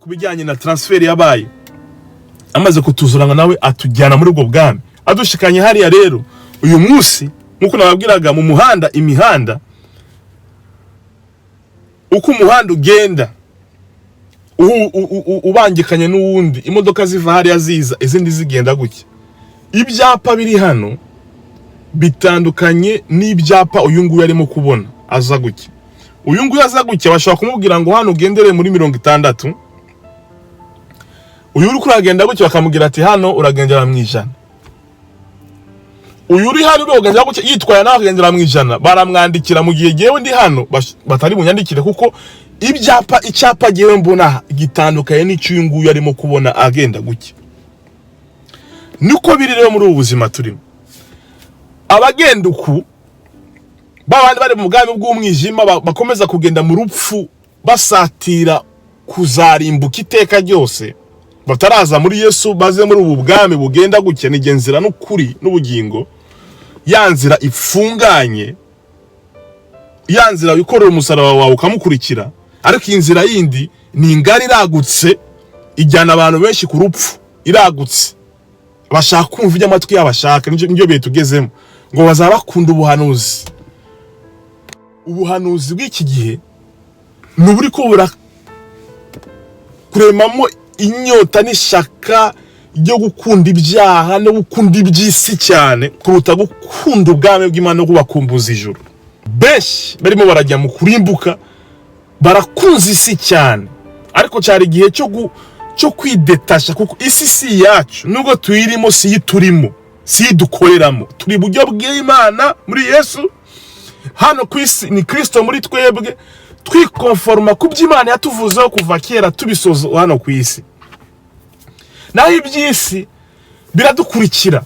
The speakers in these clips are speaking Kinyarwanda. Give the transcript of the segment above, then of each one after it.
kubijyanye na transfer yabaye amaze kutuzurana nawe atujyana muri ubwo bwami adushikanye hariya. Rero uyu munsi nkuko nababwiraga mu muhanda, imihanda uko umuhanda ugenda ubangikanye n'uwundi, imodoka ziva hariya ziza izindi zigenda gutya, ibyapa biri hano bitandukanye n'ibyapa uyu nguyu arimo kubona aza gutya. Uyu nguyu aza gutya bashaka kumubwira ngo hano ugendere muri 60, uyu uri kuragenda gutya bakamubwira ati hano uragendera mu 100. Uyu uri hano urogendera gutya yitwaye nawe agendera mu 100, baramwandikira mu gihe jewe ndi hano batari bunyandikire, kuko icyapa jewe mbona gitandukanye n'icyo nguyu arimo kubona agenda gutya. Niko biri rero muri ubu buzima turimo. Abagenda uku babandi bari mu bwami bw'umwijima bakomeza kugenda mu rupfu basatira kuzarimbuka iteka ryose, bataraza muri Yesu baze muri ubu bwami bugenda gutya nigenzira n'ukuri n'ubugingo, yanzira ifunganye, yanzira wikorera umusaraba wawe ukamukurikira. Ariko inzira yindi ni ngari iragutse, ijyana abantu benshi ku rupfu, iragutse. Bashaka kumva iby'amatwi y'abashaka, nibyo bihe tugezemo, ngo bazaba bakunda ubuhanuzi. Ubuhanuzi bw'iki gihe nuburi ko kuremamo inyota n'ishaka ryo gukunda ibyaha no gukunda iby'isi cyane kuruta gukunda ubwami bw'Imana no kubakumbuza ijuru. Benshi barimo barajya mu kurimbuka, barakunze isi cyane, ariko cyari igihe cyo kwidetasha, kuko isi si yacu, nubwo tuyirimo si yiturimo, si dukoreramo. Turi buryo bw'Imana muri Yesu, hano ku isi ni Kristo muri twebwe, twikonforma ku by'Imana yatuvuzeho kuva kera tubisoza hano ku isi. Naho iby'isi biradukurikira,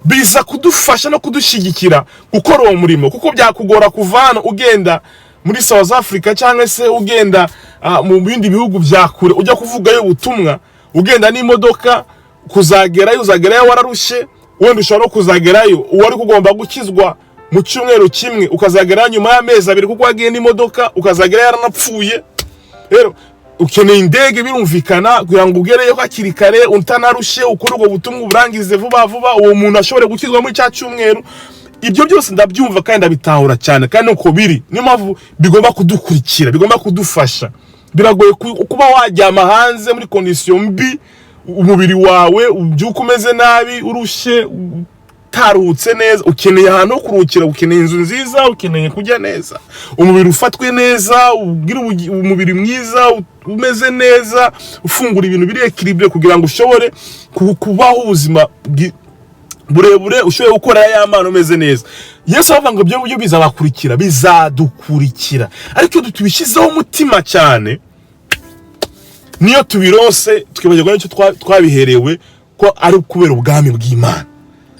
biza kudufasha no kudushigikira gukora uwo murimo, kuko byakugora kuvana ugenda muri South Africa cyangwa se ugenda mu bindi bihugu byakure ujya kuvugayo ubutumwa, ugenda n'imodoka kuzagerayo wararushe, wenda ushobora no kuzagerayo uwari kugomba gukizwa mu cyumweru kimwe ukazagera nyuma y'amezi 2 kuko wagiye n'imodoka, ukazagera yaranapfuye. Rero ukeneye indege, birumvikana kugira ngo ugereyo hakiri kare utanarushe, ukora ubwo butumwa uburangize vuba uwo muntu ashobore gukizwa muri cya cyumweru. Ibyo byose ndabyumva kandi ndabitahura cyane, kandi uko biri niyo mpamvu bigomba kudukurikira, bigomba kudufasha. Biragoye kuba wajyama hanze muri condition mbi, umubiri wawe ubyuka umeze nabi, urushe tarutse neza, ukeneye ahantu ho kuruhukira, ukeneye inzu nziza, ukeneye kujya neza, umubiri ufatwe neza, ugira umubiri mwiza umeze neza, ufungura ibintu biri equilibre kugira ngo ushobore kubaho ubuzima burebure, ushoboye gukora ya Mana umeze neza. Yesu avuga ngo byo bizabakurikira, bizadukurikira, ariko tubishizeho umutima cyane, niyo tubirose tukibagirwa n'icyo twabiherewe ko ari kubera ubwami bw'Imana.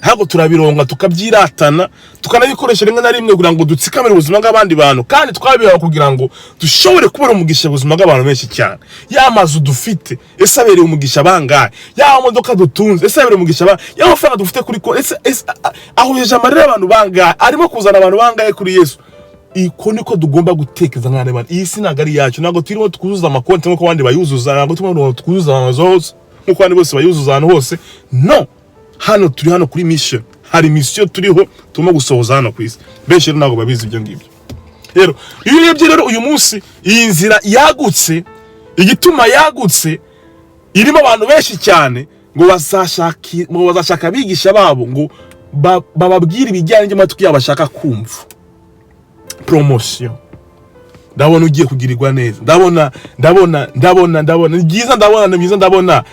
Hago turabironga tukabyiratana, tukanabikoresha rimwe na rimwe kugira ngo dutsikamire ubuzima bw'abandi bantu, kandi twabihawe kugira ngo dushobore kubera umugisha ubuzima bw'abantu benshi cyane. Ya mazu dufite ese abereye umugisha bangahe, ya modoka dutunze ese abereye umugisha bangahe, ya mafaranga dufite kuri ko ese ahujeje amarira abantu bangahe, arimo kuzana abantu bangahe kuri Yesu. Iko niko tugomba gutekeza nkane bana. Iyi si nagari yacu, nago turimo twuzuza amakonti nko abandi bayuzuza, nago turimo twuzuza amazozo nko abandi bose bayuzuza ahantu hose. No, hano turi hano kuri mission, hari mission turiho tuma gusohoza hano ku isi. Benshi nago babizi ibyo ngibyo. Rero iyo urebye rero uyu munsi iyi nzira yagutse, igituma yagutse irimo abantu benshi cyane, ngo bazashaka bigisha babo ngo bababwire ibijyanye n'amatwi y'abashaka kumva. Promotion, ndabona ugiye kugirirwa neza, ndabona byiza, ndabona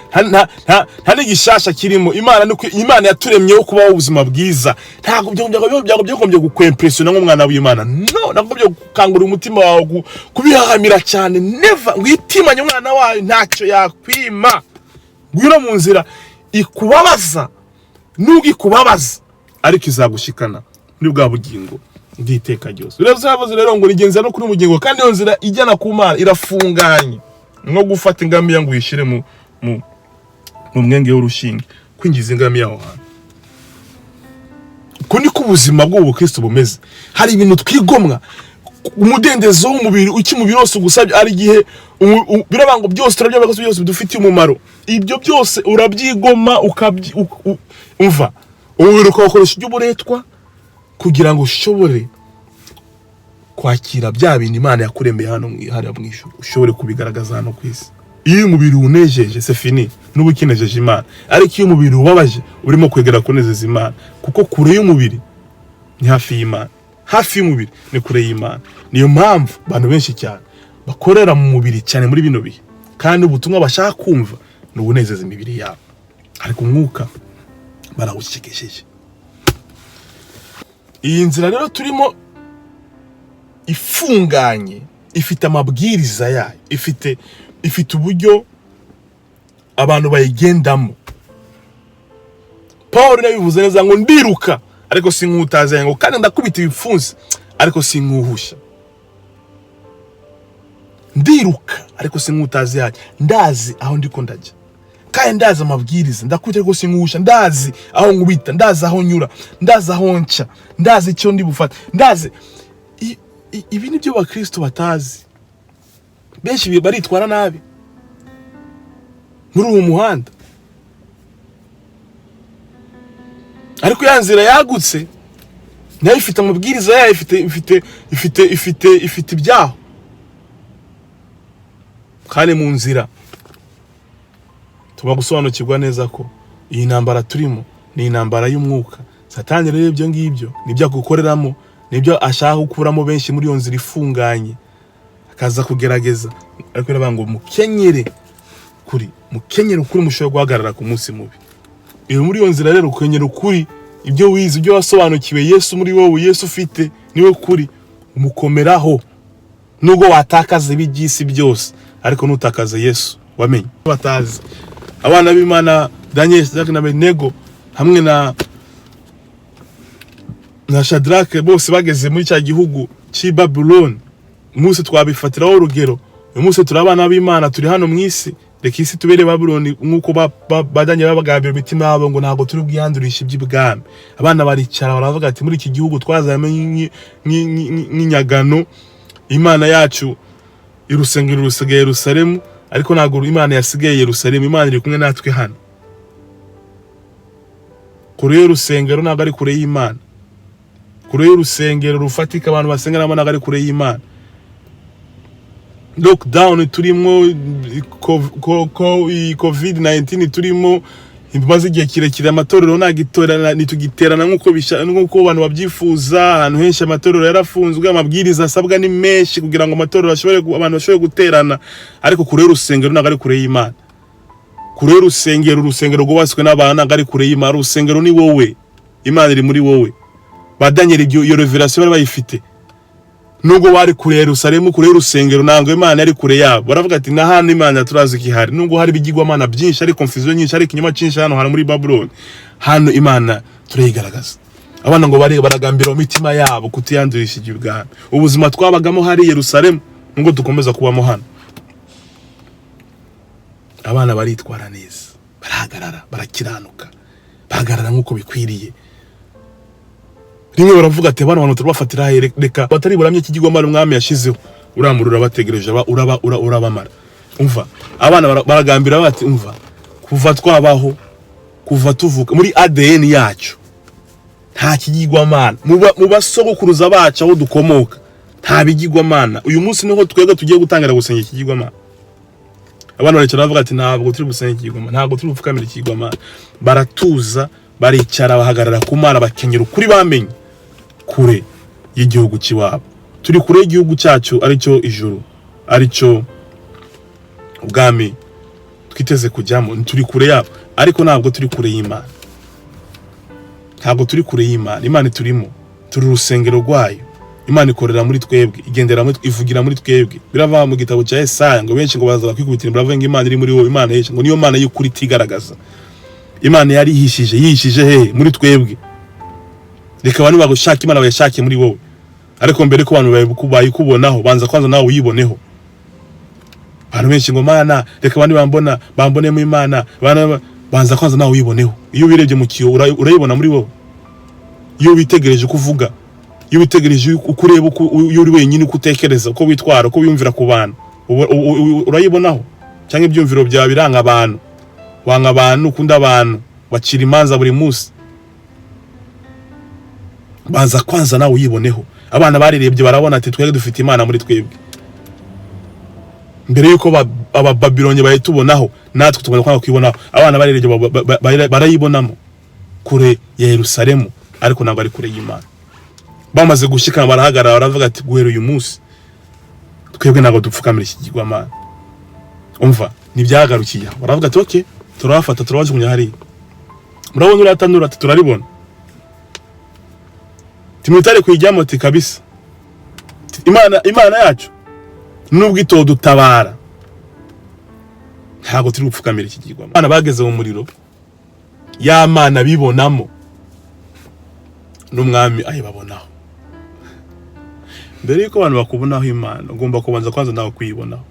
nta n'igishasha kirimo. Imana yaturemyeho kubaho ubuzima bwiza, ntago byagombye gukwempressiona nk'umwana w'Imana. No, nagombye gukangura umutima wawe kubihahamira cyane. Never witimanye umwana wawe ntacyo yakwima. Gwira mu nzira ikubabaza, nugi kubabaza, ariko izagushikana muri bwa bugingo nditeka ryose. Rero ngo nigenza no kuri ubugingo, kandi iyo nzira ijyana ku Mana irafunganye, no gufata ingamiya ngo uyishire mu mwenge w'urushinge, kwinjiza ingamiya aho hantu. Ko niko ubuzima bw'ubu Kristo bumeze. Hari ibintu twigomwa umudendezo w'umubiri ukimubiri wose ugusabye ari gihe birabango byose turabyo byose bidufitiye umumaro. Ibyo byose urabyigoma umva umubiri ukakoresha iby'uburetwa kugira ngo ushobore kwakira bya bintu Imana yakuremeye hano mu ijuru, ushobore kubigaragaza hano ku isi. Iyo umubiri unejeje c'est fini n'ubu kinejeje Imana, ariko iyo umubiri ubabaje urimo kwegera kunezeza Imana, kuko kure y'umubiri ni hafi y'Imana, hafi y'umubiri ni kure y'Imana. Niyo mpamvu abantu benshi cyane bakorera mu mubiri cyane muri bino bihe, kandi ubutumwa bashaka kumva ni ubunezeza imibiri yabo, ariko umwuka barawucecekesheje. Iyi nzira rero turimo ifunganye, ifite amabwiriza yayo, ifite uburyo abantu bayigendamo. Paul yabivuze neza ngo ndiruka ariko sinkutaze, ngo kandi ndakubita ibipfunsi ariko sinkuhusha. Ndiruka ariko sinkutaze yaje, ndazi aho ndiko ndajya, kandi ndazi amabwiriza, ndakubita ariko sinkuhusha, ndazi aho nkubita, ndazi aho nyura, ndazi aho nca, ndazi icyo ndi bufata, ndazi. Ibi ni byo bakristo batazi. Benshi baritwara nabi muri uwo muhanda, ariko ya nzira yagutse nayo ifite amabwiriza yayo, ifite ibyaho. Kandi mu nzira tuba gusobanukirwa neza ko iyi ntambara turimo ni intambara y'umwuka. Satani rero ibyo ngibyo nibyo agukoreramo, nibyo ashaka gukuramo benshi muri iyo nzira ifunganye, akaza kugerageza. Ariko ngo mukenyere kuri mushobora guhagarara ku munsi mubi. Iyo muri iyo nzira rero ukenyera ukuri, ibyo wize, ibyo wasobanukiwe, Yesu muri wowe, Yesu ufite niwe kuri, umukomeraho nubwo watakaza iby'isi byose, ariko nutakaza Yesu wamenye. Batazi abana b'Imana Daniel, Shadrach na Abednego hamwe na Shadrach bose bageze muri cya gihugu cy'i Babylon. Umunsi twabifatiraho urugero, uyu munsi turabana b'Imana turi hano mu isi, reka isi tubere Babylon nkuko badanye babagambira imitima yabo ngo ntago turi bwihandurisha iby'ibwami. Abana baricara baravuga ati muri iki gihugu twazanye nk'inyagano, Imana yacu irusengero rusigaye Yerusalemu, ariko ntago Imana yasigaye Yerusalemu, Imana iri kumwe natwe hano. Kure y'urusengero ntago ari kure y'Imana, kure y'urusengero rufatika abantu basengera ntago ari kure y'Imana. Lockdown turimo, COVID-19 turimo, imbabazi igihe kirekire, amatorero nagitorana nitugiterana nkuko abantu babyifuza. Ahantu henshi amatorero yarafunzwe, amabwiriza asabwa ni menshi kugira ngo amatorero abantu bashobore guterana, ariko kure y'urusengero ntago ari kure y'Imana. Kure y'urusengero, urusengero rwubatswe n'abantu ntago ari kure y'Imana. Urusengero ni wowe, Imana iri muri wowe. Badanyera iyo revelation bari bayifite, nubwo bari kure Yerusalemu, kure y'urusengero ntango Imana yari kure yabo. Baravuga ati na hano Imana turazi kihari, nubwo hari bigirwamana byinshi, ari confusion nyinshi, ari kinyoma cyinshi hano muri Babylon, hano Imana turayigaragaza. Abana ngo baragambira mu mitima yabo kutiyandurisha iby'ubwami. Ubuzima twabagamo hari Yerusalemu ngo dukomeza kubamo hano. Abana baritwara neza, barahagarara, barakiranuka, bahagarara nkuko bikwiriye. Rimwe baravuga ati abantu turabafatira reka batari buramye ikigigomara umwami yashizeho, uramurura bategereje urabamara. Umva abana baragambira bati umva, kuva twabaho, kuva tuvuka muri ADN yacu nta kigigwamana, mu basogokuruza bacu aho dukomoka nta bigigwamana. Uyu munsi niho twebwe tugiye gutangira gusenga ikigigwamana. Abana baricara bavuga ati ntabwo turi gusenga ikigigwamana, ntabwo turi gupfukamira ikigigwamana. Baratuza, baricara, bahagarara ku Mana, bakenyera ukuri bamenye kure y'igihugu kiwabo. Turi kure y'igihugu cyacu aricyo ijuru, aricyo ubwami twiteze kujyamo. Turi kure yabo, ariko ntabwo turi kure y'Imana. Ntabwo turi kure y'Imana. Imana turimo, turi urusengero rwayo. Imana ikorera muri twebwe, igendera muri, ivugira muri twebwe. Birava mu gitabo cya Yesaya ngo benshi ngo baza kwikubitira, baravuga ngo Imana iri muri wowe, Imana yeshe ngo niyo Mana y'ukuri tigaragaza. Imana yari yihishije he muri twebwe. Reka abantu bagushaka Imana bayashake muri wowe, ariko mbere ko abantu bayikubonaho banza kwanza nawe uyiboneho. Abantu benshi ngo Mana reka abantu bambone mu Imana, banza kwanza nawe uyiboneho. Iyo birebye mu kiyo urayibona muri wowe. Iyo witegereje kuvuga iyo witegereje uko ureba iyo uri wenyine uko utekereza uko witwara uko wiyumvira ku bantu urayibonaho cyangwa ibyumviro byawe biranga abantu wanga abantu ukunda abantu wacira imanza buri munsi baza kwanza nawe uyiboneho abana barirebye barabona ati twebwe dufite Imana muri twebwe mbere yuko aba Babiloni bayitubonaho natwe tugomba kwanga kwibonaho abana barirebye barayibonamo kure ya Yerusalemu ariko ntabwo ari kure y'Imana bamaze gushikana barahagarara baravuga ati guhera uyu munsi twebwe ntabwo dupfukamira iki kigwamana umva nibyagarukiye baravuga ati okay turafata turabajugunya hari murabona uratanura ati turaribona timutare kwijyamo ati kabisa Imana yacu nubwo itodutabara ntabwo turi gupfukamira iki kigwamana abana bageze mu muriro ya Mana bibonamo n'umwami ayibabonaho mbere yuko abantu bakubonaho Imana ugomba kubanza kwanza nawe kuyibonaho